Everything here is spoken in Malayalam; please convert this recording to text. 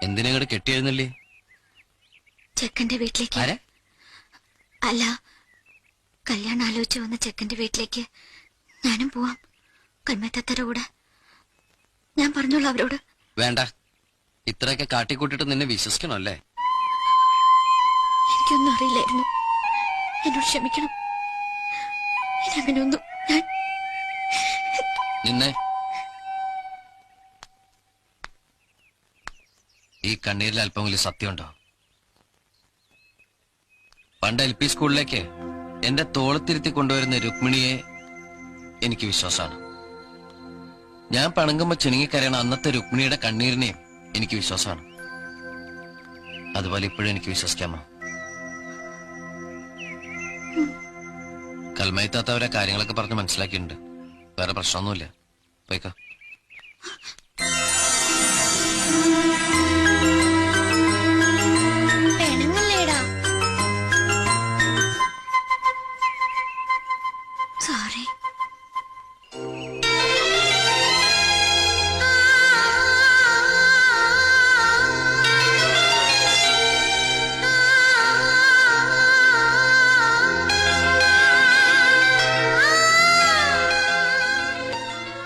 എന്തിനങ്ങോട്ട് കെട്ടിയെഴുന്നല്ലേ? ചെക്കന്റെ വീട്ടിലേക്ക്. അല്ല, കല്യാണം ആലോചിച്ച് വന്ന ചെക്കന്റെ വീട്ടിലേക്ക് ഞാനും പോവാം. കൽമേത്തത്തര കൂടെ. ഞാൻ പറഞ്ഞോളൂ അവരോട്. വേണ്ട, ഇത്രയൊക്കെ കാട്ടിക്കൂട്ടിട്ട് നിന്നെ വിശ്വസിക്കണല്ലേ? എനിക്കൊന്നും അറിയില്ലായിരുന്നു. എന്നോട് ക്ഷമിക്കണം. അങ്ങനെയൊന്നും ഞാൻ നിന്നെ ഈ കണ്ണീരിൽ അല്പം വലിയ സത്യമുണ്ടോ? പണ്ട് LP സ്കൂളിലേക്ക് എന്റെ തോളത്തിരുത്തി കൊണ്ടുവരുന്ന രുക്മിണിയെ എനിക്ക് വിശ്വാസമാണ്. ഞാൻ പണങ്ങുമ്പോ ചിണുങ്ങിക്കരയണ അന്നത്തെ രുക്മിണിയുടെ കണ്ണീരിനെയും എനിക്ക് വിശ്വാസമാണ്. അതുപോലെ ഇപ്പോഴും എനിക്ക് വിശ്വസിക്കാമോ? കൽമയത്താത്തവരെ കാര്യങ്ങളൊക്കെ പറഞ്ഞ് മനസ്സിലാക്കിയിട്ടുണ്ട്. വേറെ പ്രശ്നമൊന്നുമില്ല. പോയിക്കോ.